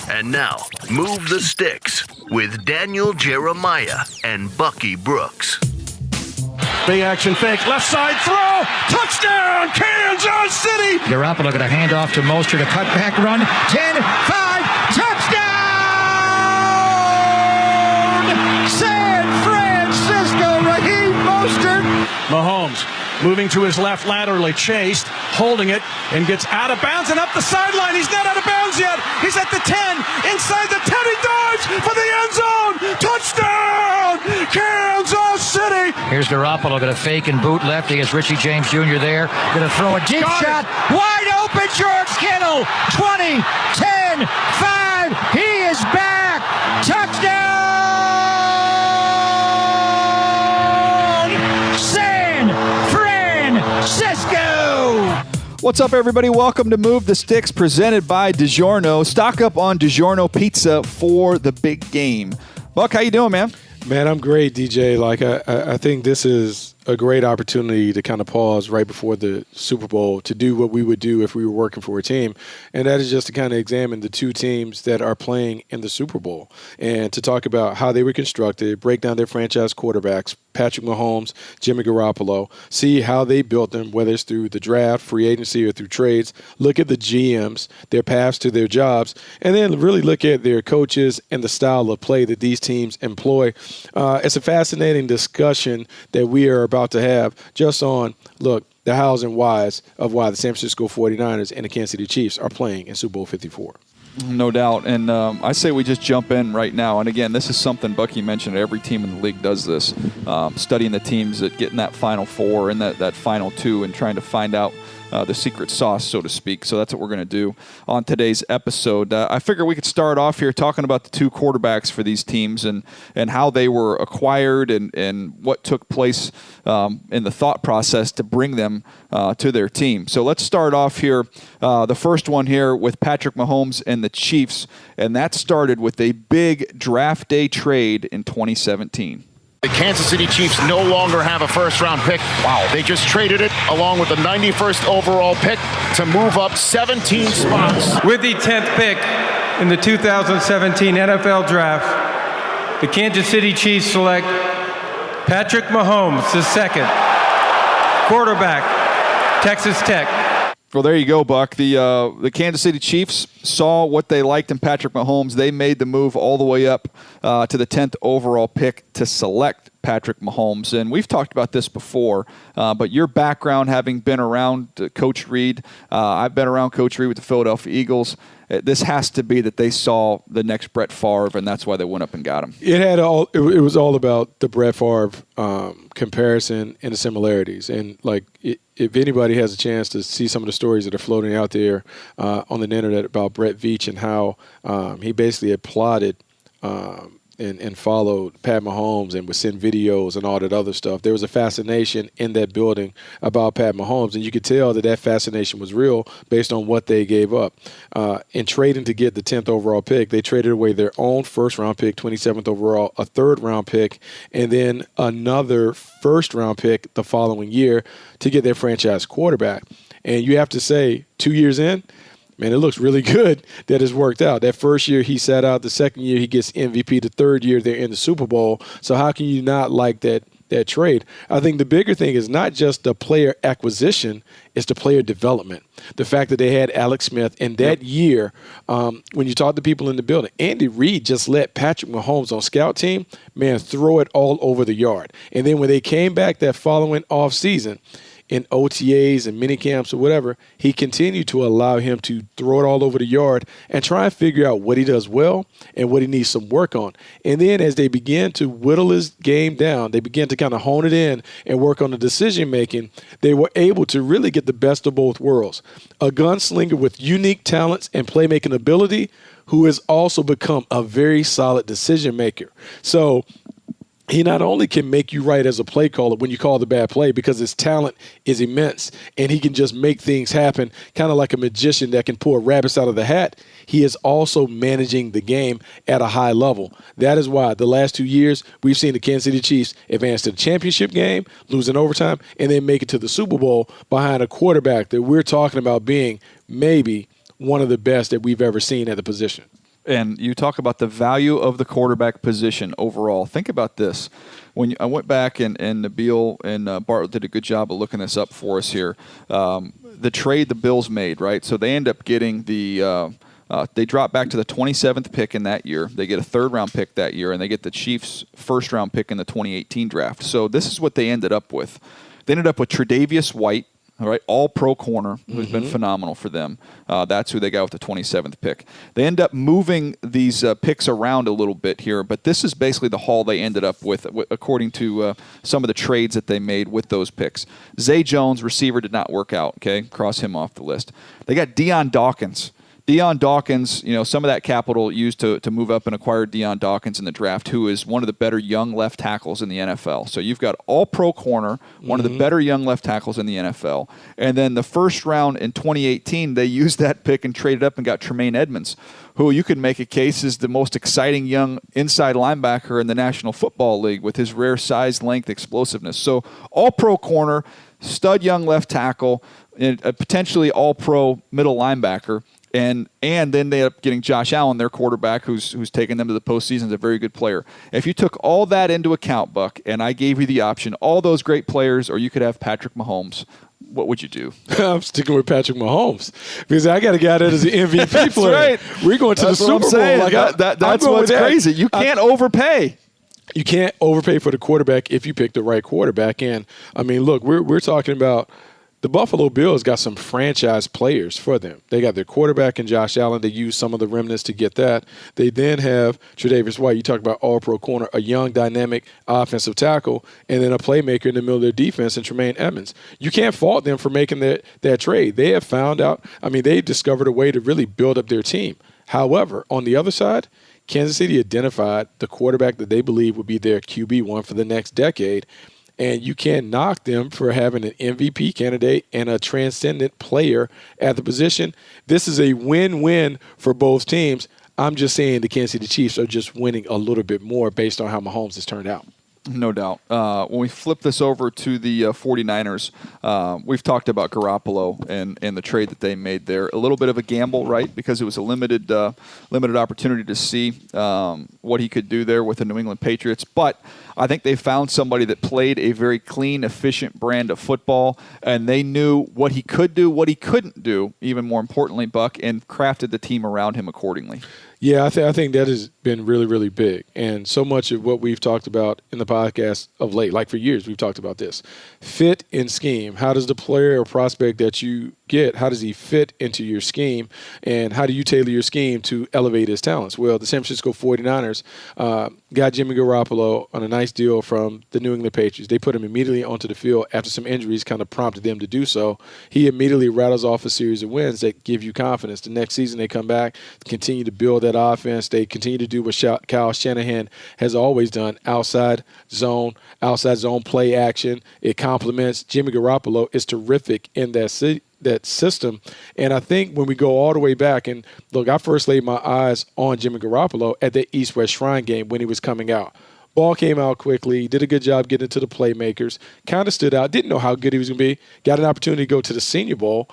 And now, Move the Sticks with Daniel Jeremiah and Bucky Brooks. Big action fake, left side throw, touchdown, Kansas City! Garoppolo going to hand off to Mostert, a cutback run, 10, 5, touchdown! San Francisco, Raheem Mostert. Mahomes moving to his left laterally, chased, holding it, and gets out of bounds and up the sideline. He's not out of bounds yet. He's at the 10, inside the 10, he dives for the end zone! Touchdown, Kansas City! Here's Garoppolo going to fake and boot left. He has Richie James Jr. there. Going to throw a deep shot. Wide open, George Kittle. 20, 10, 5. He is back. Touchdown! San Francisco! What's up, everybody? Welcome to Move the Sticks, presented by DiGiorno. Stock up on DiGiorno pizza for the big game. Buck, how you doing, man? Man, I'm great, DJ. I think this is a great opportunity to kind of pause right before the Super Bowl to do what we would do if we were working for a team, and that is just to kind of examine the two teams that are playing in the Super Bowl and to talk about how they were constructed, break down their franchise quarterbacks, Patrick Mahomes, Jimmy Garoppolo, see how they built them, whether it's through the draft, free agency, or through trades, look at the GMs, their paths to their jobs, and then really look at their coaches and the style of play that these teams employ. It's a fascinating discussion that we are about to have just on, look, the hows and whys of why the San Francisco 49ers and the Kansas City Chiefs are playing in Super Bowl 54. No doubt. And I say we just jump in right now. And again, this is something Bucky mentioned. Every team in the league does this, studying the teams that get in that Final Four and that Final Two and trying to find out the secret sauce, so to speak. So that's what we're going to do on today's episode. I figure we could start off here talking about the two quarterbacks for these teams and how they were acquired and what took place in the thought process to bring them to their team. So let's start off here. The first one here with Patrick Mahomes and the Chiefs, and that started with a big draft day trade in 2017. The Kansas City Chiefs no longer have a first-round pick. Wow. They just traded it along with the 91st overall pick to move up 17 spots. With the 10th pick in the 2017 NFL Draft, the Kansas City Chiefs select Patrick Mahomes, II, quarterback, Texas Tech. Well, there you go, Buck. The Kansas City Chiefs saw what they liked in Patrick Mahomes. They made the move all the way up to the 10th overall pick to select Patrick Mahomes. And we've talked about this before, but your background having been around Coach Reid, I've been around Coach Reid with the Philadelphia Eagles. This has to be that they saw the next Brett Favre, and that's why they went up and got him. It was all about the Brett Favre comparison and the similarities. And if anybody has a chance to see some of the stories that are floating out there on the internet about Brett Veach and how he basically applauded and followed Pat Mahomes and would send videos and all that other stuff. There was a fascination in that building about Pat Mahomes, and you could tell that fascination was real based on what they gave up. In trading to get the 10th overall pick, they traded away their own first-round pick, 27th overall, a third-round pick, and then another first-round pick the following year to get their franchise quarterback. And you have to say, 2 years in, man, it looks really good that it's worked out. That first year he sat out. The second year he gets MVP. The third year they're in the Super Bowl. So how can you not like that trade? I think the bigger thing is not just the player acquisition, it's the player development. The fact that they had Alec Smith in that year, when you talk to people in the building, Andy Reid just let Patrick Mahomes on scout team, man, throw it all over the yard. And then when they came back that following offseason, in OTAs and mini camps or whatever, he continued to allow him to throw it all over the yard and try and figure out what he does well and what he needs some work on. And then as they began to whittle his game down, they began to kind of hone it in and work on the decision-making, they were able to really get the best of both worlds. A gunslinger with unique talents and playmaking ability who has also become a very solid decision-maker. So he not only can make you right as a play caller when you call the bad play because his talent is immense and he can just make things happen kind of like a magician that can pull rabbits out of the hat. He is also managing the game at a high level. That is why the last 2 years we've seen the Kansas City Chiefs advance to the championship game, lose in overtime, and then make it to the Super Bowl behind a quarterback that we're talking about being maybe one of the best that we've ever seen at the position. And you talk about the value of the quarterback position overall. Think about this. When I went back and Nabil and Bart did a good job of looking this up for us here. The trade the Bills made, right? So they end up getting they drop back to the 27th pick in that year. They get a third-round pick that year, and they get the Chiefs' first-round pick in the 2018 draft. So this is what they ended up with. They ended up with Tre'Davious White, all right, all-pro corner, who's been phenomenal for them. That's who they got with the 27th pick. They end up moving these picks around a little bit here, but this is basically the haul they ended up with, according to some of the trades that they made with those picks. Zay Jones, receiver, did not work out, okay? Cross him off the list. They got Dion Dawkins. Dion Dawkins, some of that capital used to move up and acquire Dion Dawkins in the draft, who is one of the better young left tackles in the NFL. So you've got all-pro corner, one of the better young left tackles in the NFL. And then the first round in 2018, they used that pick and traded up and got Tremaine Edmonds, who you could make a case is the most exciting young inside linebacker in the National Football League with his rare size, length, explosiveness. So all-pro corner, stud young left tackle, and a potentially all-pro middle linebacker. And then they end up getting Josh Allen, their quarterback, who's taken them to the postseason, is a very good player. If you took all that into account, Buck, and I gave you the option, all those great players, or you could have Patrick Mahomes, what would you do? I'm sticking with Patrick Mahomes because I got a guy that is an MVP That's player. Right. We're going to That's the Super Bowl. That's what's crazy. You can't overpay. You can't overpay for the quarterback if you pick the right quarterback. And, I mean, look, we're talking about the Buffalo Bills got some franchise players for them. They got their quarterback in Josh Allen. They used some of the remnants to get that. They then have Tre'Davious White. You talk about all-pro corner, a young, dynamic offensive tackle, and then a playmaker in the middle of their defense in Tremaine Edmonds. You can't fault them for making that trade. They have found out – I mean, they discovered a way to really build up their team. However, on the other side, Kansas City identified the quarterback that they believe would be their QB1 for the next decade. And you can't knock them for having an MVP candidate and a transcendent player at the position. This is a win-win for both teams. I'm just saying the Kansas City Chiefs are just winning a little bit more based on how Mahomes has turned out. No doubt. When we flip this over to the 49ers, we've talked about Garoppolo and the trade that they made there. A little bit of a gamble, right? Because it was a limited opportunity to see what he could do there with the New England Patriots. But I think they found somebody that played a very clean, efficient brand of football, and they knew what he could do, what he couldn't do, even more importantly, Buck, and crafted the team around him accordingly. Yeah, I think that has been really, really big. And so much of what we've talked about in the podcast of late, like for years, we've talked about this. Fit in scheme. How does the player or prospect that you get, how does he fit into your scheme? And how do you tailor your scheme to elevate his talents? Well, the San Francisco 49ers got Jimmy Garoppolo on a nice deal from the New England Patriots. They put him immediately onto the field after some injuries kind of prompted them to do so. He immediately rattles off a series of wins that give you confidence. The next season they come back, continue to build that offense. They continue to do what Kyle Shanahan has always done, outside zone play action. It complements Jimmy Garoppolo is terrific in that system. And I think when we go all the way back, and look, I first laid my eyes on Jimmy Garoppolo at the East-West Shrine game when he was coming out. Ball came out quickly, did a good job getting to the playmakers, kind of stood out, didn't know how good he was going to be, got an opportunity to go to the Senior Bowl,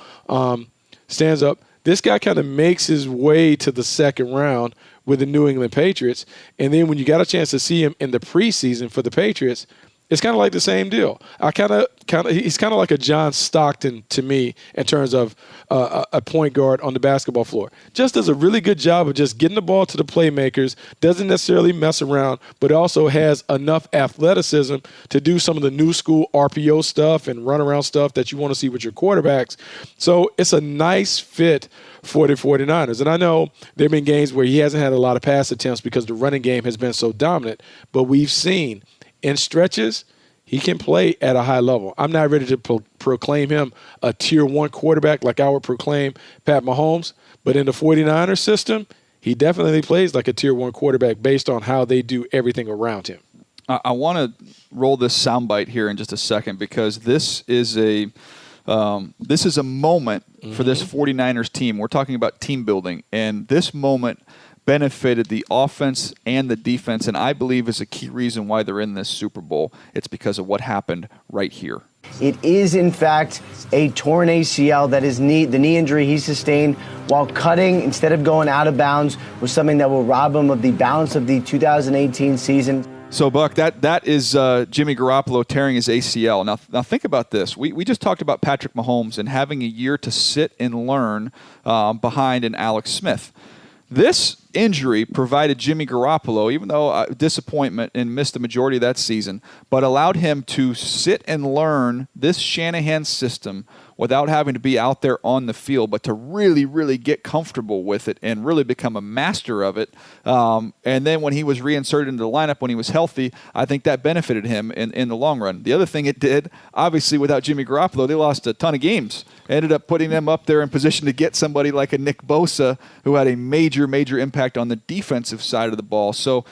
stands up. This guy kind of makes his way to the second round with the New England Patriots. And then when you got a chance to see him in the preseason for the Patriots, it's kind of like the same deal. He's kind of like a John Stockton to me in terms of a point guard on the basketball floor. Just does a really good job of just getting the ball to the playmakers, doesn't necessarily mess around, but also has enough athleticism to do some of the new school RPO stuff and run around stuff that you want to see with your quarterbacks. So it's a nice fit for the 49ers. And I know there have been games where he hasn't had a lot of pass attempts because the running game has been so dominant, but we've seen in stretches, he can play at a high level. I'm not ready to proclaim him a Tier 1 quarterback like I would proclaim Pat Mahomes, but in the 49ers system, he definitely plays like a Tier 1 quarterback based on how they do everything around him. I want to roll this soundbite here in just a second because this is a moment for this 49ers team. We're talking about team building, and this moment benefited the offense and the defense, and I believe is a key reason why they're in this Super Bowl. It's because of what happened right here. It is, in fact, a torn ACL. That is the knee injury he sustained while cutting, instead of going out of bounds, was something that will rob him of the balance of the 2018 season. So, Buck, that is Jimmy Garoppolo tearing his ACL. Now think about this. We just talked about Patrick Mahomes and having a year to sit and learn behind an Alec Smith. This injury provided Jimmy Garoppolo, even though disappointment and missed the majority of that season, but allowed him to sit and learn this Shanahan system without having to be out there on the field, but to really, really get comfortable with it and really become a master of it. And then when he was reinserted into the lineup when he was healthy, I think that benefited him in the long run. The other thing it did, obviously without Jimmy Garoppolo, they lost a ton of games. Ended up putting them up there in position to get somebody like a Nick Bosa, who had a major, major impact on the defensive side of the ball. So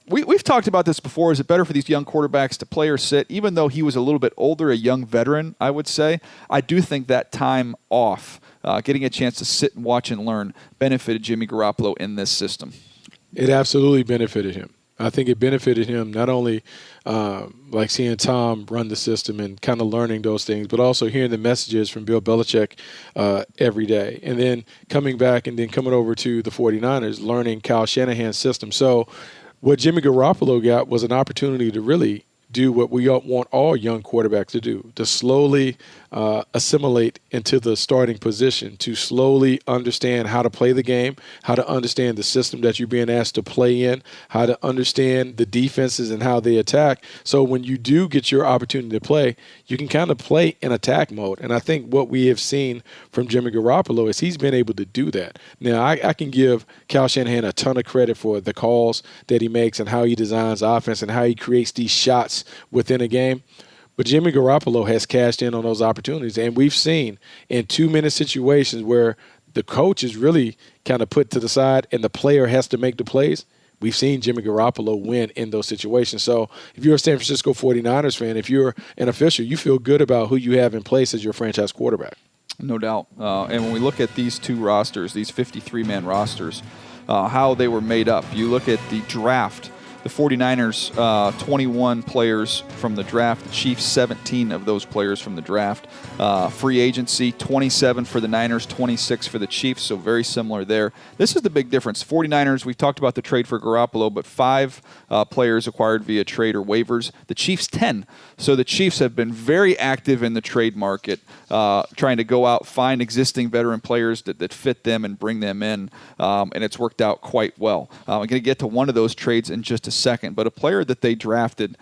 we've talked about this before. Is it better for these young quarterbacks to play or sit? Even though he was a little bit older, a young veteran, I would say, I do think that time off, getting a chance to sit and watch and learn, benefited Jimmy Garoppolo in this system. It absolutely benefited him. I think it benefited him not only like seeing Tom run the system and kind of learning those things, but also hearing the messages from Bill Belichick every day. And then coming back and then coming over to the 49ers, learning Kyle Shanahan's system. So what Jimmy Garoppolo got was an opportunity to really do what we want all young quarterbacks to do, to slowly assimilate into the starting position, to slowly understand how to play the game, how to understand the system that you're being asked to play in, how to understand the defenses and how they attack. So when you do get your opportunity to play, you can kind of play in attack mode. And I think what we have seen from Jimmy Garoppolo is he's been able to do that. Now, I can give Kyle Shanahan a ton of credit for the calls that he makes and how he designs offense and how he creates these shots within a game. But Jimmy Garoppolo has cashed in on those opportunities. And we've seen in 2-minute situations where the coach is really kind of put to the side and the player has to make the plays, we've seen Jimmy Garoppolo win in those situations. So if you're a San Francisco 49ers fan, if you're an official, you feel good about who you have in place as your franchise quarterback. No doubt. And when we look at these two rosters, these 53-man rosters, how they were made up, you look at the draft. The 49ers, 21 players from the draft. The Chiefs, 17 of those players from the draft. Free agency, 27 for the Niners, 26 for the Chiefs, so very similar there. This is the big difference. 49ers, we've talked about the trade for Garoppolo, but 5 players acquired via trade or waivers. The Chiefs, 10. So the Chiefs have been very active in the trade market, trying to go out, find existing veteran players that fit them and bring them in, and it's worked out quite well. I'm going to get to one of those trades in just a second, but a player that they drafted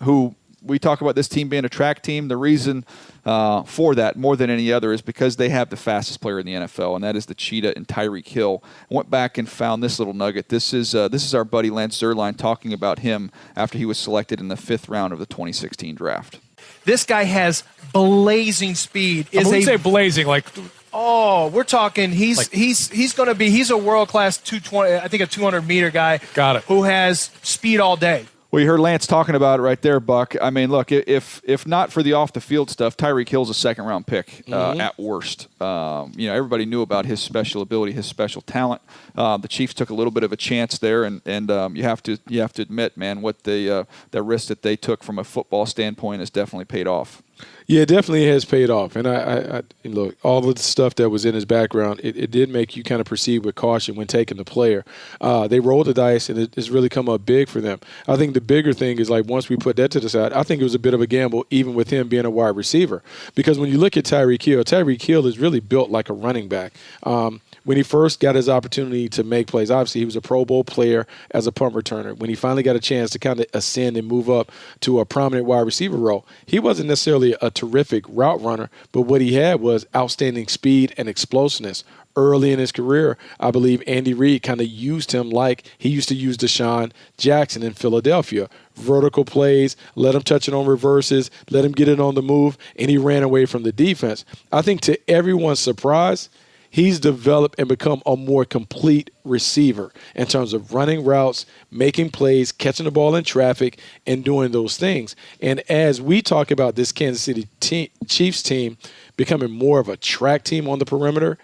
who we talk about this team being a track team. The reason for that more than any other is because they have the fastest player in the NFL, and that is the Cheetah and Tyreek Hill. I went back and found this little nugget. This is our buddy Lance Zierlein talking about him after he was selected in the 5th round of the 2016 draft. This guy has blazing speed. When you say blazing, like... Oh, we're talking. He's a world class 220. I think a 200-meter guy. Got it. Who has speed all day. Well, you heard Lance talking about it right there, Buck. I mean, look, if not for the off-the-field stuff, Tyreek Hill's a second-round pick at worst. Everybody knew about his special ability, his special talent. The Chiefs took a little bit of a chance there, and you have to admit, man, what the risk that they took from a football standpoint has definitely paid off. Yeah, it definitely has paid off. And I look, all of the stuff that was in his background, it did make you kind of proceed with caution when taking the player. They rolled the dice, and it's really come up big for them. I think the bigger thing is, like, once we put that to the side, I think it was a bit of a gamble, even with him being a wide receiver. Because when you look at Tyreek Hill is really built like a running back. When he first got his opportunity to make plays, obviously he was a Pro Bowl player as a punt returner. When he finally got a chance to kind of ascend and move up to a prominent wide receiver role, he wasn't necessarily a terrific route runner, but what he had was outstanding speed and explosiveness. Early in his career, I believe Andy Reid kind of used him like he used to use Deshaun Jackson in Philadelphia. Vertical plays, let him touch it on reverses, let him get it on the move, and he ran away from the defense. I think to everyone's surprise, he's developed and become a more complete receiver in terms of running routes, making plays, catching the ball in traffic, and doing those things. And as we talk about this Kansas City Chiefs team becoming more of a track team on the perimeter,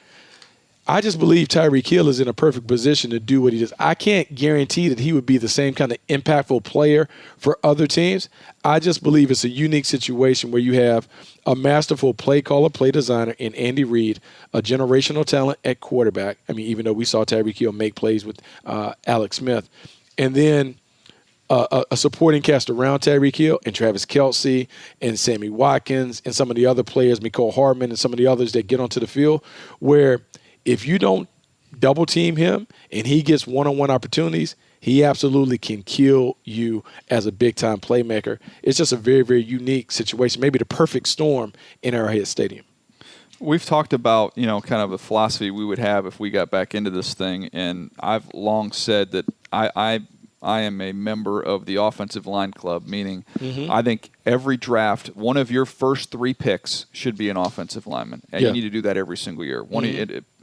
I just believe Tyreek Hill is in a perfect position to do what he does. I can't guarantee that he would be the same kind of impactful player for other teams. I just believe it's a unique situation where you have a masterful play caller, play designer in Andy Reid, a generational talent at quarterback. I mean, even though we saw Tyreek Hill make plays with Alec Smith. And then a supporting cast around Tyreek Hill and Travis Kelce and Sammy Watkins and some of the other players, Mecole Hardman and some of the others that get onto the field, where if you don't double team him and he gets one-on-one opportunities, he absolutely can kill you as a big-time playmaker. It's just a very, very unique situation, maybe the perfect storm in Arrowhead Stadium. We've talked about, kind of the philosophy we would have if we got back into this thing, and I've long said that I am a member of the offensive line club, meaning I think every draft, one of your first 3 picks should be an offensive lineman, and you need to do that every single year.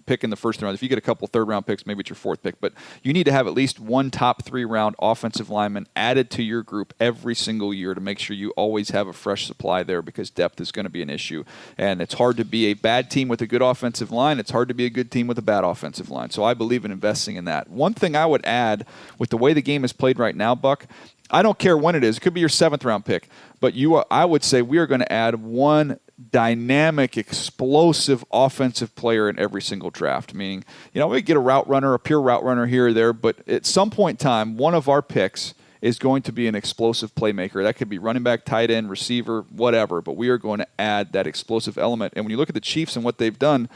Pick in the first round. If you get a couple third-round picks, maybe it's your 4th pick. But you need to have at least one top 3-round offensive lineman added to your group every single year to make sure you always have a fresh supply there, because depth is going to be an issue. And it's hard to be a bad team with a good offensive line. It's hard to be a good team with a bad offensive line. So I believe in investing in that. One thing I would add, with the way the game is played right now, Buck, I don't care when it is. It could be your 7th-round pick. But I would say we are going to add one dynamic, explosive offensive player in every single draft. Meaning, we get a route runner, a pure route runner here or there, but at some point in time, one of our picks is going to be an explosive playmaker. That could be running back, tight end, receiver, whatever, but we are going to add that explosive element. And when you look at the Chiefs and what they've done,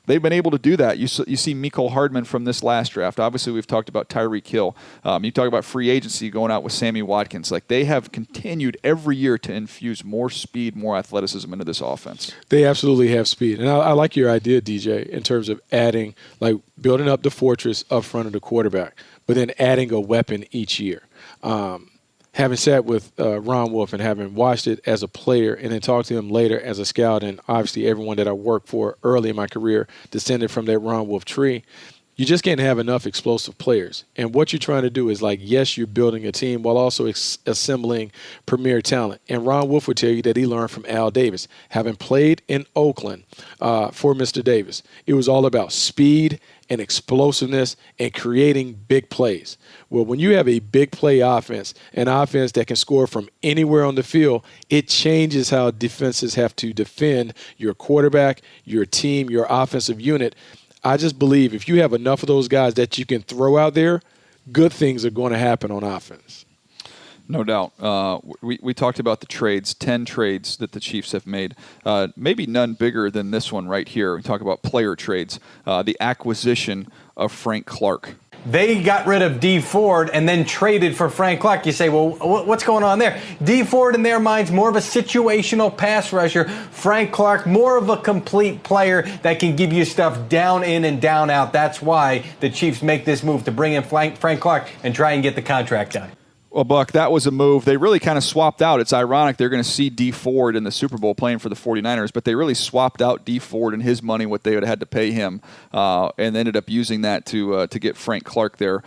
they've been able to do that. You see Mecole Hardman from this last draft. Obviously, we've talked about Tyreek Hill. You talk about free agency going out with Sammy Watkins. Like, they have continued every year to infuse more speed, more athleticism into this offense. They absolutely have speed. And I like your idea, DJ, in terms of adding, like, building up the fortress up front of the quarterback, but then adding a weapon each year. Having sat with Ron Wolf and having watched it as a player and then talked to him later as a scout, and obviously everyone that I worked for early in my career descended from that Ron Wolf tree, you just can't have enough explosive players. And what you're trying to do is, like, yes, you're building a team while also assembling premier talent. And Ron Wolf would tell you that he learned from Al Davis. Having played in Oakland for Mr. Davis, it was all about speed and explosiveness and creating big plays. Well, when you have a big play offense, an offense that can score from anywhere on the field, it changes how defenses have to defend your quarterback, your team, your offensive unit. I just believe if you have enough of those guys that you can throw out there, good things are going to happen on offense. No doubt. We talked about the trades, 10 trades that the Chiefs have made. Maybe none bigger than this one right here. We talk about player trades. The acquisition of Frank Clark. They got rid of Dee Ford and then traded for Frank Clark. You say, well, what's going on there? Dee Ford, in their minds, more of a situational pass rusher. Frank Clark, more of a complete player that can give you stuff down in and down out. That's why the Chiefs make this move to bring in Frank Clark and try and get the contract done. Well, Buck, that was a move. They really kind of swapped out. It's ironic they're going to see Dee Ford in the Super Bowl playing for the 49ers, but they really swapped out Dee Ford and his money, what they would have had to pay him, and ended up using that to get Frank Clark there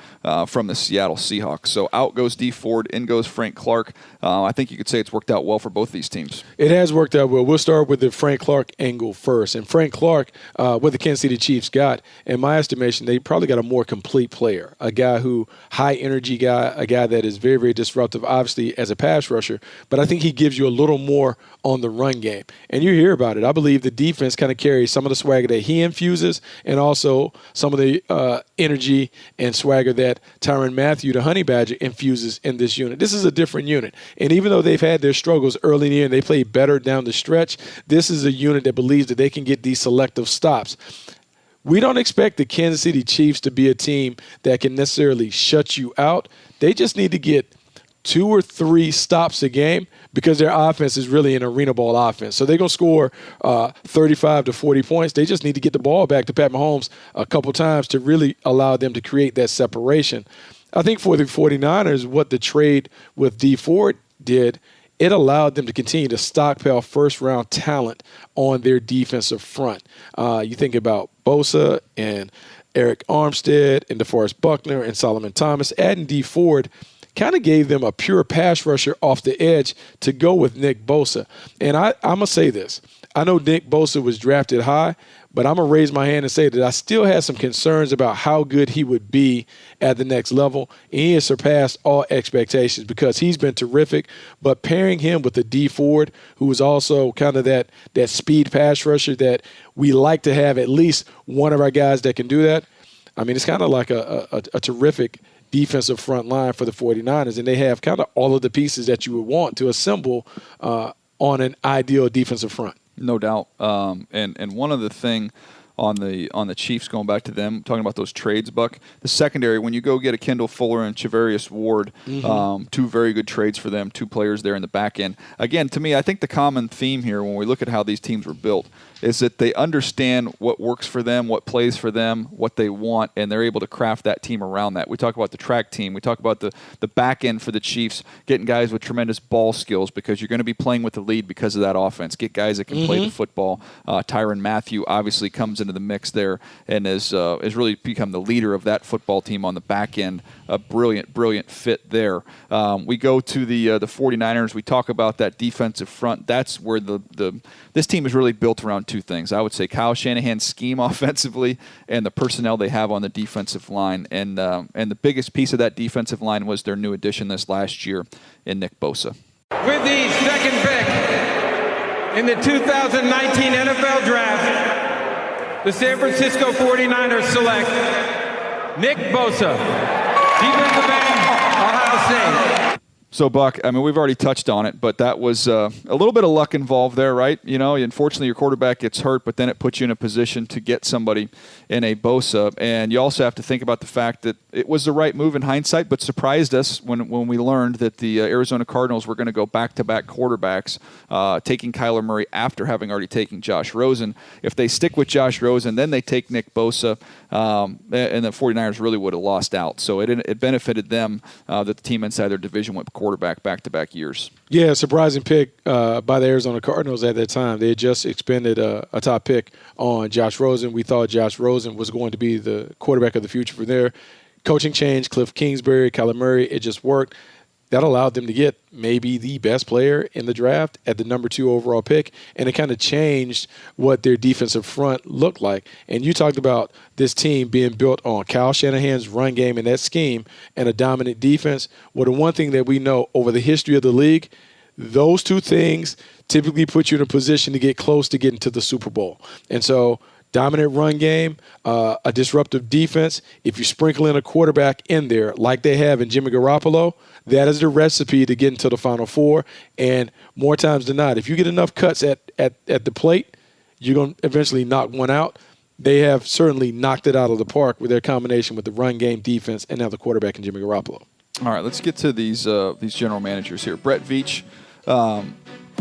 from the Seattle Seahawks. So out goes Dee Ford, in goes Frank Clark. I think you could say it's worked out well for both these teams. It has worked out well. We'll start with the Frank Clark angle first. And Frank Clark, what the Kansas City Chiefs got, in my estimation, they probably got a more complete player, a guy who, high-energy guy, a guy that is very, very disruptive, obviously, as a pass rusher, but I think he gives you a little more on the run game. And you hear about it. I believe the defense kind of carries some of the swagger that he infuses and also some of the energy and swagger that Tyrann Mathieu, the Honey Badger, infuses in this unit. This is a different unit. And even though they've had their struggles early in the year and they play better down the stretch, this is a unit that believes that they can get these selective stops. We don't expect the Kansas City Chiefs to be a team that can necessarily shut you out. They just need to get 2 or 3 stops a game because their offense is really an arena ball offense. So they're going to score 35 to 40 points. They just need to get the ball back to Pat Mahomes a couple times to really allow them to create that separation. I think for the 49ers, what the trade with Dee Ford did, it allowed them to continue to stockpile first-round talent on their defensive front. You think about Bosa and Eric Armstead and DeForest Buckner and Solomon Thomas. Adding Dee Ford kind of gave them a pure pass rusher off the edge to go with Nick Bosa. And I'm going to say this. I know Nick Bosa was drafted high, but I'm going to raise my hand and say that I still had some concerns about how good he would be at the next level. And he has surpassed all expectations because he's been terrific. But pairing him with the D Ford, who is also kind of that speed pass rusher that we like to have at least one of our guys that can do that, I mean, it's kind of like a terrific defensive front line for the 49ers. And they have kind of all of the pieces that you would want to assemble on an ideal defensive front. No doubt. And one other thing on the Chiefs, going back to them, talking about those trades, Buck, the secondary, when you go get a Kendall Fuller and Charvarius Ward, two very good trades for them, two players there in the back end. Again, to me, I think the common theme here when we look at how these teams were built is that they understand what works for them, what plays for them, what they want, and they're able to craft that team around that. We talk about the track team. We talk about the back end for the Chiefs, getting guys with tremendous ball skills because you're going to be playing with the lead because of that offense. Get guys that can play the football. Tyrann Mathieu obviously comes into the mix there and has really become the leader of that football team on the back end. A brilliant fit there. We go to the 49ers. We talk about that defensive front. That's where this team is really built around two things. I would say Kyle Shanahan's scheme offensively and the personnel they have on the defensive line. And the biggest piece of that defensive line was their new addition this last year in Nick Bosa. With the second pick in the 2019 NFL Draft, the San Francisco 49ers select Nick Bosa, defensive end, Ohio State. So, Buck, I mean, we've already touched on it, but that was a little bit of luck involved there, right? You know, unfortunately, your quarterback gets hurt, but then it puts you in a position to get somebody in a Bosa. And you also have to think about the fact that it was the right move in hindsight, but surprised us when we learned that the Arizona Cardinals were going to go back-to-back quarterbacks, taking Kyler Murray after having already taken Josh Rosen. If they stick with Josh Rosen, then they take Nick Bosa, and the 49ers really would have lost out. So it benefited them that the team inside their division went quarterback back-to-back years. Yeah, surprising pick by the Arizona Cardinals at that time. They had just expended a top pick on Josh Rosen. We thought Josh Rosen was going to be the quarterback of the future for their coaching change. Cliff Kingsbury, Kyler Murray, it just worked. That allowed them to get maybe the best player in the draft at the number 2 overall pick, and it kind of changed what their defensive front looked like. And you talked about this team being built on Kyle Shanahan's run game and that scheme and a dominant defense. Well, the one thing that we know over the history of the league, those two things typically put you in a position to get close to getting to the Super Bowl. And so dominant run game, a disruptive defense. If you sprinkle in a quarterback in there like they have in Jimmy Garoppolo, that is the recipe to get into the Final Four. And more times than not, if you get enough cuts at the plate, you're going to eventually knock one out. They have certainly knocked it out of the park with their combination with the run game, defense, and now the quarterback in Jimmy Garoppolo. All right, let's get to these general managers here. Brett Veach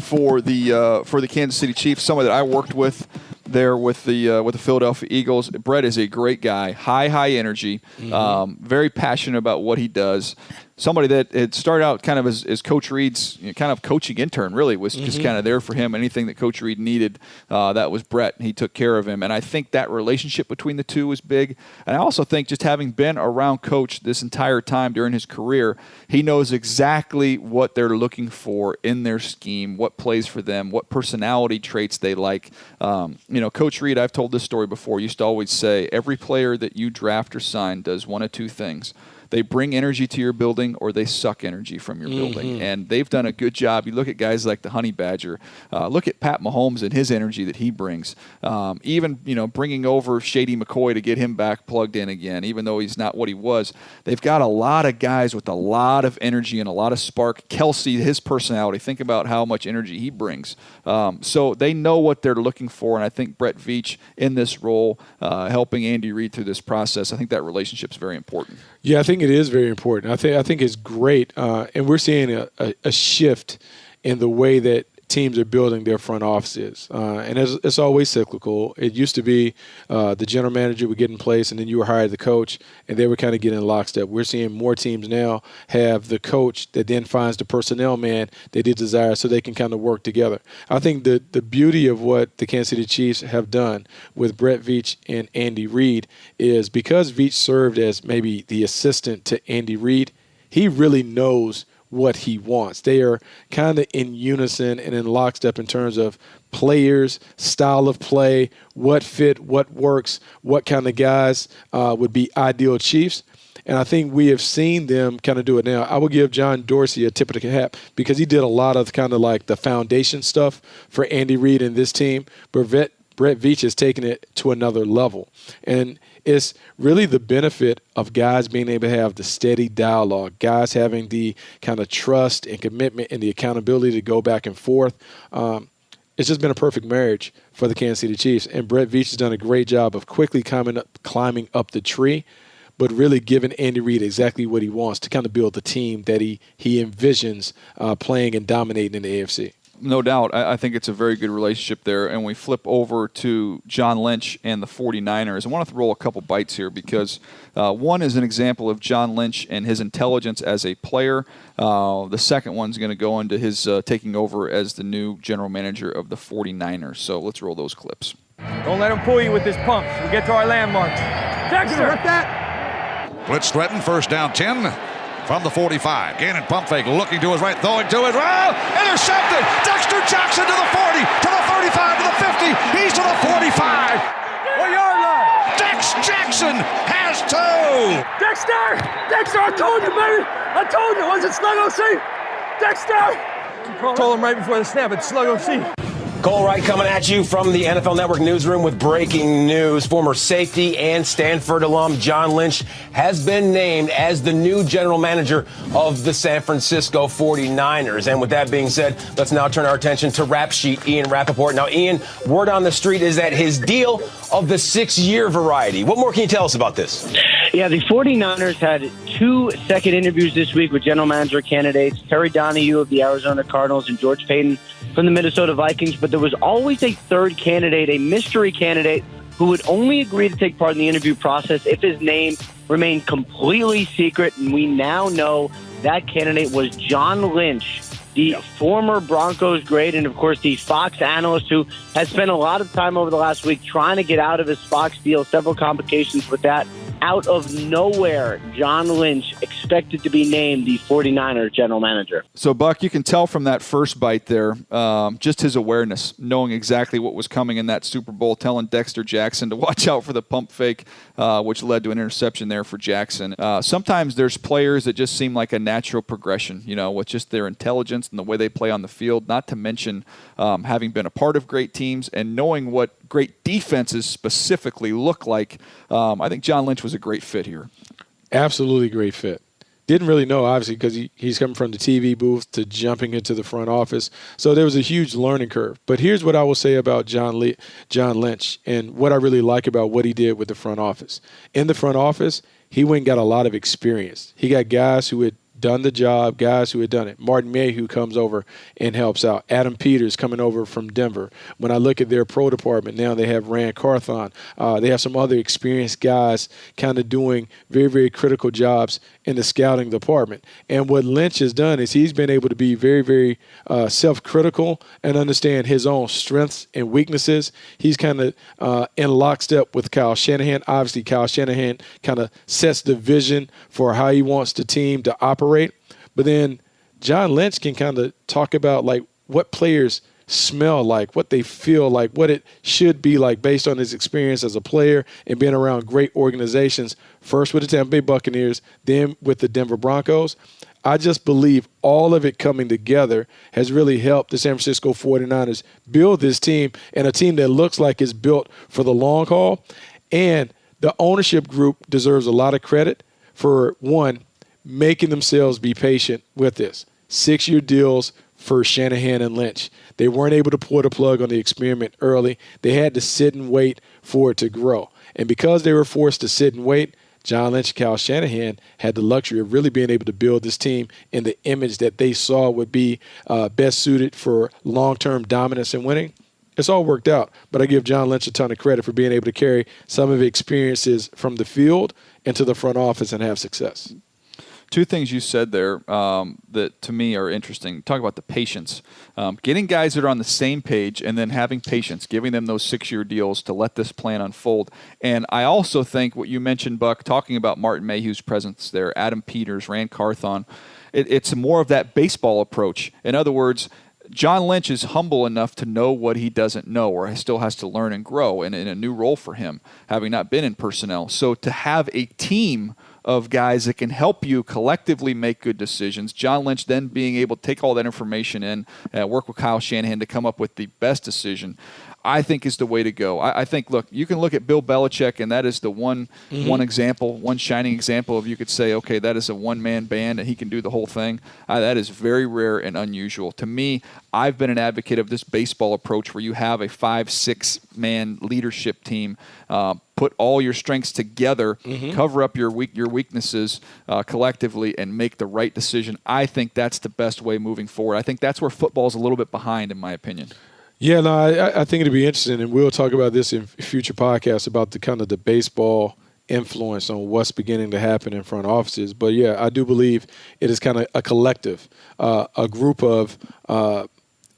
for the Kansas City Chiefs, someone that I worked with there with the Philadelphia Eagles. Brett is a great guy, high energy, very passionate about what he does. Somebody that had started out kind of as Coach Reid's kind of coaching intern, really, was just kind of there for him. Anything that Coach Reid needed, that was Brett. He took care of him. And I think that relationship between the two was big. And I also think just having been around Coach this entire time during his career, he knows exactly what they're looking for in their scheme, what plays for them, what personality traits they like. Coach Reid, I've told this story before, used to always say, every player that you draft or sign does one of two things. They bring energy to your building or they suck energy from your building. And they've done a good job. You look at guys like the Honey Badger. Look at Pat Mahomes and his energy that he brings. Even, bringing over Shady McCoy to get him back plugged in again, even though he's not what he was. They've got a lot of guys with a lot of energy and a lot of spark. Kelsey, his personality, think about how much energy he brings. So they know what they're looking for, and I think Brett Veach in this role, helping Andy Reid through this process, I think that relationship is very important. Yeah, I think it is very important. I think it's great, and we're seeing a shift in the way that teams are building their front offices. And it's always cyclical. It used to be the general manager would get in place, and then you were hired the coach, and they would kind of get in lockstep. We're seeing more teams now have the coach that then finds the personnel man that they desire so they can kind of work together. I think the beauty of what the Kansas City Chiefs have done with Brett Veach and Andy Reid is because Veach served as maybe the assistant to Andy Reid, he really knows what he wants. They are kind of in unison and in lockstep in terms of players, style of play, what fit, what works, what kind of guys would be ideal Chiefs. And I think we have seen them kind of do it now. I will give John Dorsey a tip of the cap because he did a lot of kind of like the foundation stuff for Andy Reid and this team. But Brett Veach has taken it to another level. And it's really the benefit of guys being able to have the steady dialogue, guys having the kind of trust and commitment and the accountability to go back and forth. It's just been a perfect marriage for the Kansas City Chiefs. And Brett Veach has done a great job of quickly climbing up the tree, but really giving Andy Reid exactly what he wants to kind of build the team that he envisions playing and dominating in the AFC. No doubt. I think it's a very good relationship there. And we flip over to John Lynch and the 49ers. I want to throw a couple bites here because one is an example of John Lynch and his intelligence as a player. The second one's going to go into his taking over as the new general manager of the 49ers. So let's roll those clips. Don't let him pull you with his pumps. We get to our landmarks. Dexter! Rip that! Blitz threatened, first down 10 from the 45. Gannon pump fake, looking to his right, throwing to his right. Intercepted! Dexter Jackson to the 40, to the 35, to the 50. He's to the 45. 1-yard line. Dex Jackson has two. Dexter! Dexter, I told you, baby! I told you, was it Slug OC? Dexter! Told him right before the snap, it's Slug OC. Cole Wright coming at you from the NFL Network newsroom with breaking news. Former safety and Stanford alum John Lynch has been named as the new general manager of the San Francisco 49ers. And with that being said, let's now turn our attention to Rap Sheet Ian Rappaport. Now, Ian, word on the street is that his deal of the 6-year variety. What more can you tell us about this? Yeah, the 49ers had 2 second interviews this week with general manager candidates, Terry Donahue of the Arizona Cardinals and George Paton from the Minnesota Vikings. But there was always a third candidate, a mystery candidate, who would only agree to take part in the interview process if his name remained completely secret. And we now know that candidate was John Lynch, the former Broncos great, and of course the Fox analyst who has spent a lot of time over the last week trying to get out of his Fox deal, several complications with that. Out of nowhere, John Lynch expected to be named the 49ers general manager. So, Buck, you can tell from that first bite there, just his awareness, knowing exactly what was coming in that Super Bowl, telling Dexter Jackson to watch out for the pump fake, which led to an interception there for Jackson. Sometimes there's players that just seem like a natural progression, with just their intelligence and the way they play on the field, not to mention having been a part of great teams and knowing what great defenses specifically look like. I think John Lynch was a great fit here. Absolutely great fit. Didn't really know, obviously, because he's coming from the TV booth to jumping into the front office. So there was a huge learning curve. But here's what I will say about John Lynch and what I really like about what he did with the front office. In the front office, he went and got a lot of experience. He got guys who had done the job, guys who had done it. Martin Mayhew comes over and helps out. Adam Peters coming over from Denver. When I look at their pro department, now they have Rand Carthon. They have some other experienced guys kind of doing very, very critical jobs in the scouting department. And what Lynch has done is he's been able to be very, very self-critical and understand his own strengths and weaknesses. He's kind of in lockstep with Kyle Shanahan. Obviously, Kyle Shanahan kind of sets the vision for how he wants the team to operate. But then John Lynch can kind of talk about like what players smell like, what they feel like, what it should be like based on his experience as a player and being around great organizations, first with the Tampa Bay Buccaneers, then with the Denver Broncos. I just believe all of it coming together has really helped the San Francisco 49ers build this team, and a team that looks like it's built for the long haul. And the ownership group deserves a lot of credit for, one, making themselves be patient with this. 6-year deals for Shanahan and Lynch. They weren't able to pull the plug on the experiment early. They had to sit and wait for it to grow. And because they were forced to sit and wait, John Lynch and Kyle Shanahan had the luxury of really being able to build this team in the image that they saw would be best suited for long-term dominance and winning. It's all worked out, but I give John Lynch a ton of credit for being able to carry some of the experiences from the field into the front office and have success. two things you said there that to me are interesting. Talk about the patience. Getting guys that are on the same page and then having patience, giving them those 6-year deals to let this plan unfold. And I also think what you mentioned, Buck, talking about Martin Mayhew's presence there, Adam Peters, Rand Carthon, it's more of that baseball approach. In other words, John Lynch is humble enough to know what he doesn't know or still has to learn and grow in a new role for him, having not been in personnel. So to have a team of guys that can help you collectively make good decisions, John Lynch then being able to take all that information in, work with Kyle Shanahan to come up with the best decision, I think is the way to go. I think, look, you can look at Bill Belichick, and that is the one example, one shining example of you could say, okay, that is a one-man band, and he can do the whole thing. That is very rare and unusual. To me, I've been an advocate of this baseball approach where you have a 5-6-man leadership team, put all your strengths together, cover up your weaknesses collectively, and make the right decision. I think that's the best way moving forward. I think that's where football's a little bit behind, in my opinion. Yeah, no, I think it'd be interesting, and we'll talk about this in future podcasts about the kind of the baseball influence on what's beginning to happen in front offices. But yeah, I do believe it is kind of a collective, a group of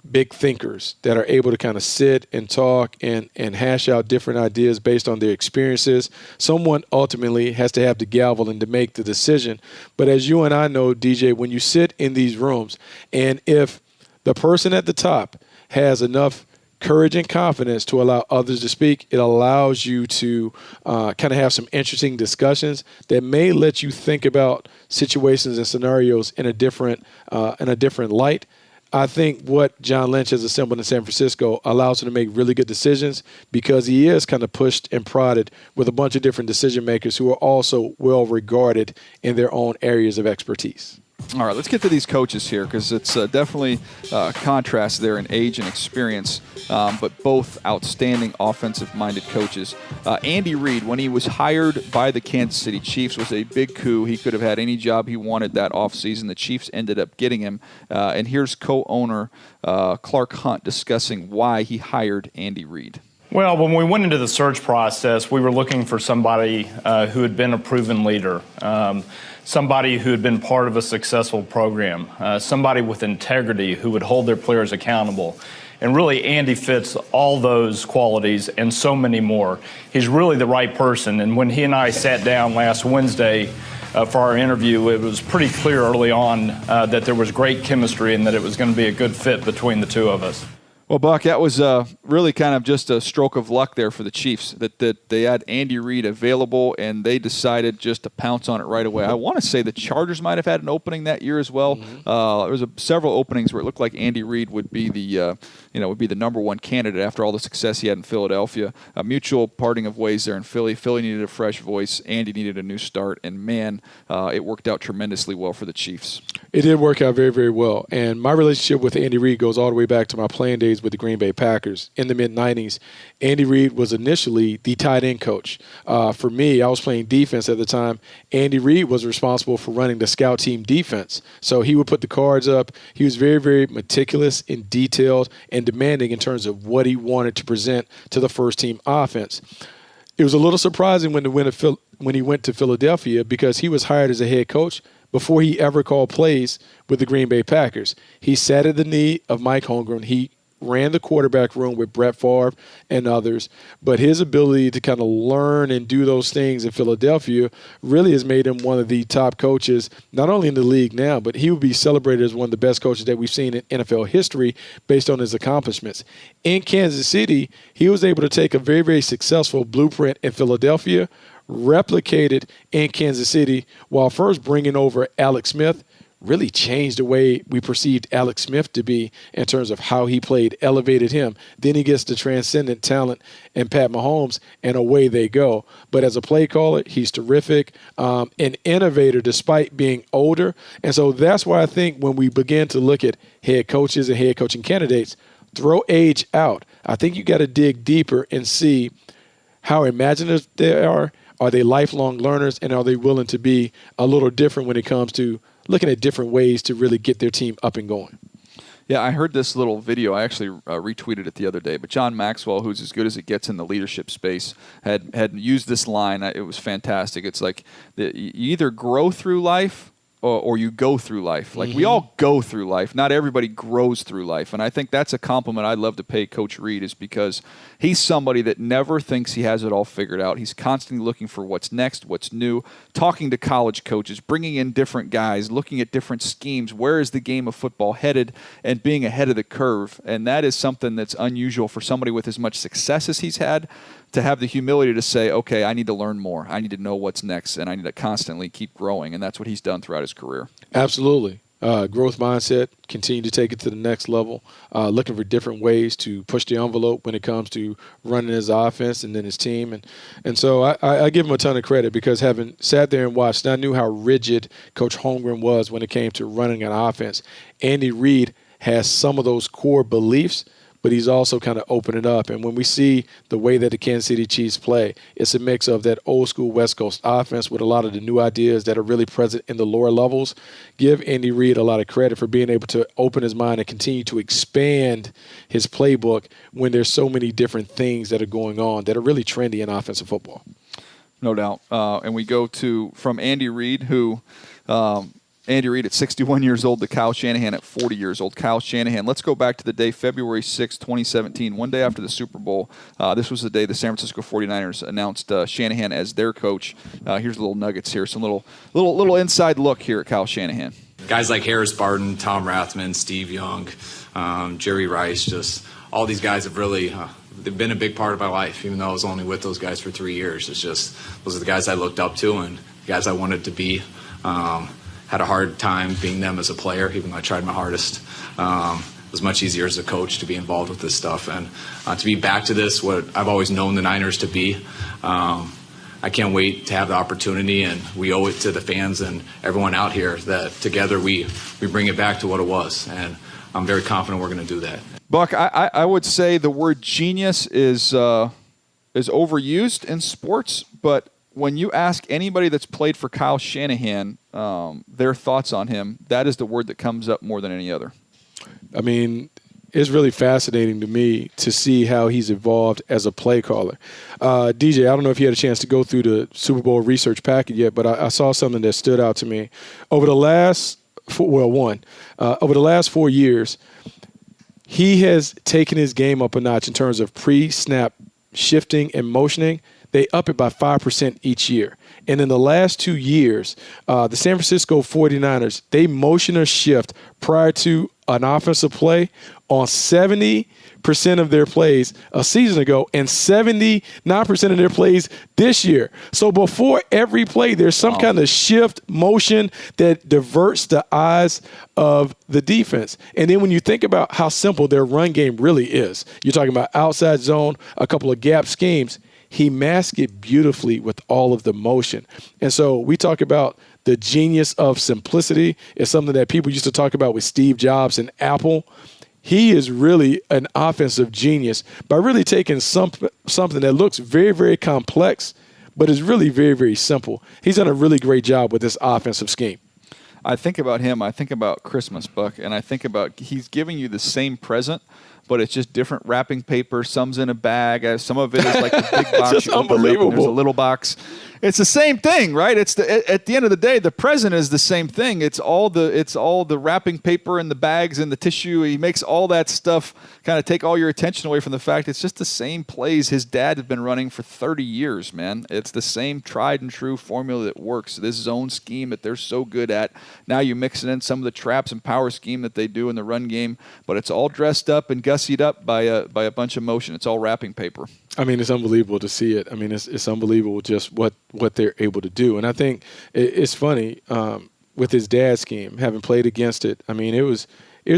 big thinkers that are able to kind of sit and talk and hash out different ideas based on their experiences. Someone ultimately has to have the gavel and to make the decision. But as you and I know, DJ, when you sit in these rooms, and if the person at the top has enough courage and confidence to allow others to speak, it allows you to kind of have some interesting discussions that may let you think about situations and scenarios in a different light. I think what John Lynch has assembled in San Francisco allows him to make really good decisions because he is kind of pushed and prodded with a bunch of different decision makers who are also well regarded in their own areas of expertise. All right, let's get to these coaches here because it's definitely contrast there in age and experience, but both outstanding offensive-minded coaches. Andy Reid, when he was hired by the Kansas City Chiefs, was a big coup. He could have had any job he wanted that offseason. The Chiefs ended up getting him. And here's co-owner Clark Hunt discussing why he hired Andy Reid. Well, when we went into the search process, we were looking for somebody who had been a proven leader, somebody who had been part of a successful program, somebody with integrity who would hold their players accountable. And really, Andy fits all those qualities and so many more. He's really the right person. And when he and I sat down last Wednesday for our interview, it was pretty clear early on that there was great chemistry and that it was going to be a good fit between the two of us. Well, Buck, that was really kind of just a stroke of luck there for the Chiefs, that they had Andy Reid available, and they decided just to pounce on it right away. I want to say the Chargers might have had an opening that year as well. There was several openings where it looked like Andy Reid would be the number one candidate after all the success he had in Philadelphia. A mutual parting of ways there in Philly. Philly needed a fresh voice. Andy needed a new start, and man, it worked out tremendously well for the Chiefs. It did work out very, very well. And my relationship with Andy Reid goes all the way back to my playing days with the Green Bay Packers. In the mid-'90s, Andy Reid was initially the tight end coach. For me, I was playing defense at the time. Andy Reid was responsible for running the scout team defense. So he would put the cards up. He was very, very meticulous and detailed and demanding in terms of what he wanted to present to the first-team offense. It was a little surprising when he went to Philadelphia because he was hired as a head coach before he ever called plays with the Green Bay Packers. He sat at the knee of Mike Holmgren. He ran the quarterback room with Brett Favre and others, but his ability to kind of learn and do those things in Philadelphia really has made him one of the top coaches, not only in the league now, but he would be celebrated as one of the best coaches that we've seen in NFL history based on his accomplishments. In Kansas City, he was able to take a very, very successful blueprint in Philadelphia, replicate it in Kansas City, while first bringing over Alec Smith, really changed the way we perceived Alec Smith to be in terms of how he played, elevated him. Then he gets the transcendent talent in Pat Mahomes, and away they go. But as a play caller, he's terrific, an innovator despite being older. And so that's why I think when we begin to look at head coaches and head coaching candidates, throw age out. I think you got to dig deeper and see how imaginative they are. Are they lifelong learners, and are they willing to be a little different when it comes to looking at different ways to really get their team up and going? Yeah, I heard this little video. I actually retweeted it the other day. But John Maxwell, who's as good as it gets in the leadership space, had used this line. It was fantastic. It's like you either grow through life or you go through life. Like, we all go through life. Not everybody grows through life. And I think that's a compliment I'd love to pay Coach Reid, is because he's somebody that never thinks he has it all figured out. He's constantly looking for what's next, what's new, talking to college coaches, bringing in different guys, looking at different schemes. Where is the game of football headed, and being ahead of the curve? And that is something that's unusual for somebody with as much success as he's had, to have the humility to say, okay, I need to learn more. I need to know what's next, and I need to constantly keep growing. And that's what he's done throughout his career. Absolutely. Growth mindset, continue to take it to the next level, looking for different ways to push the envelope when it comes to running his offense and then his team. And so I give him a ton of credit, because having sat there and watched, I knew how rigid Coach Holmgren was when it came to running an offense. Andy Reid has some of those core beliefs, but he's also kind of opened it up. And when we see the way that the Kansas City Chiefs play, it's a mix of that old school West Coast offense with a lot of the new ideas that are really present in the lower levels. Give Andy Reid a lot of credit for being able to open his mind and continue to expand his playbook when there's so many different things that are going on that are really trendy in offensive football. No doubt. And we go from Andy Reid, who Andy Reid at 61 years old, to Kyle Shanahan at 40 years old. Kyle Shanahan, let's go back to the day, February 6, 2017, one day after the Super Bowl. This was the day the San Francisco 49ers announced Shanahan as their coach. Here's the little nuggets here, some little inside look here at Kyle Shanahan. Guys like Harris Barton, Tom Rathman, Steve Young, Jerry Rice, just all these guys have really they've been a big part of my life, even though I was only with those guys for 3 years. It's just those are the guys I looked up to and the guys I wanted to be. Had a hard time being them as a player, even though I tried my hardest. It was much easier as a coach to be involved with this stuff. And to be back to this, what I've always known the Niners to be, I can't wait to have the opportunity, and we owe it to the fans and everyone out here that together we bring it back to what it was. And I'm very confident we're going to do that. Buck, I would say the word genius is overused in sports, but when you ask anybody that's played for Kyle Shanahan their thoughts on him, that is the word that comes up more than any other. I mean, it's really fascinating to me to see how he's evolved as a play caller. DJ, I don't know if you had a chance to go through the Super Bowl research packet yet, but I saw something that stood out to me. Over the last 4 years, he has taken his game up a notch in terms of pre-snap shifting and motioning. They up it by 5% each year. And in the last 2 years, the San Francisco 49ers, they motion or shift prior to an offensive play on 70% of their plays a season ago and 79% of their plays this year. So before every play, there's some kind of shift motion that diverts the eyes of the defense. And then when you think about how simple their run game really is, you're talking about outside zone, a couple of gap schemes. He masked it beautifully with all of the motion. And so we talk about the genius of simplicity. It's something that people used to talk about with Steve Jobs and Apple. He is really an offensive genius by really taking something that looks very, very complex, but is really very, very simple. He's done a really great job with this offensive scheme. I think about him, I think about Christmas, Buck, and I think about he's giving you the same present, but it's just different wrapping paper. Some's in a bag. Some of it is like the big box. Just unbelievable. There's a little box. It's the same thing, right? At the end of the day, the present is the same thing. It's all the wrapping paper and the bags and the tissue. He makes all that stuff kind of take all your attention away from the fact it's just the same plays his dad had been running for 30 years, man. It's the same tried and true formula that works. This zone scheme that they're so good at. Now you mix it in some of the traps and power scheme that they do in the run game, but it's all dressed up and gussied up by a bunch of motion. It's all wrapping paper. I mean, it's unbelievable to see it. I mean, it's unbelievable just what they're able to do. And I think it's funny with his dad's scheme, having played against it. I mean, it was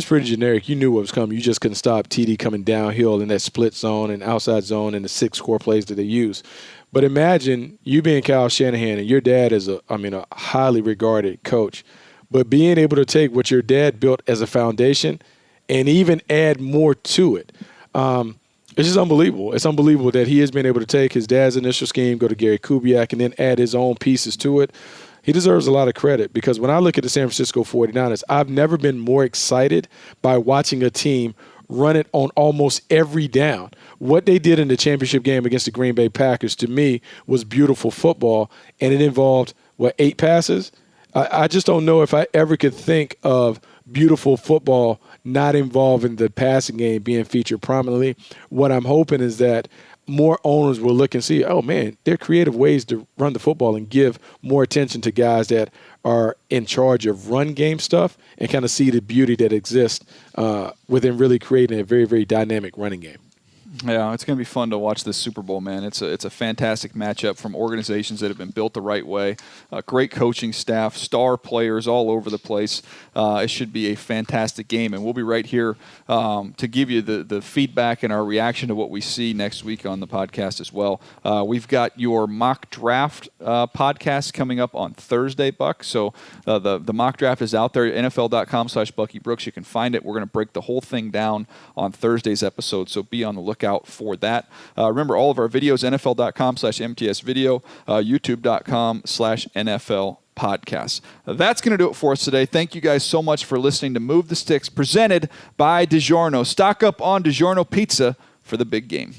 pretty generic. You knew what was coming. You just couldn't stop TD coming downhill in that split zone and outside zone and the 6 core plays that they use. But imagine you being Kyle Shanahan and your dad is a highly regarded coach, but being able to take what your dad built as a foundation and even add more to it. It's just unbelievable. It's unbelievable that he has been able to take his dad's initial scheme, go to Gary Kubiak, and then add his own pieces to it. He deserves a lot of credit because when I look at the San Francisco 49ers, I've never been more excited by watching a team run it on almost every down. What they did in the championship game against the Green Bay Packers, to me, was beautiful football, and it involved, 8 passes? I just don't know if I ever could think of beautiful football not involving the passing game being featured prominently. What I'm hoping is that more owners will look and see, oh, man, there are creative ways to run the football and give more attention to guys that are in charge of run game stuff and kind of see the beauty that exists within really creating a very, very dynamic running game. Yeah, it's going to be fun to watch this Super Bowl, man. It's a fantastic matchup from organizations that have been built the right way. Great coaching staff, star players all over the place. It should be a fantastic game, and we'll be right here to give you the feedback and our reaction to what we see next week on the podcast as well. We've got your mock draft podcast coming up on Thursday, Buck. So the mock draft is out there, NFL.com/Bucky Brooks. You can find it. We're going to break the whole thing down on Thursday's episode, so be on the lookout for that. Remember, all of our videos, NFL.com/MTS video, YouTube.com/NFL podcast. That's going to do it for us today. Thank you guys so much for listening to Move the Sticks, presented by DiGiorno. Stock up on DiGiorno pizza for the big game.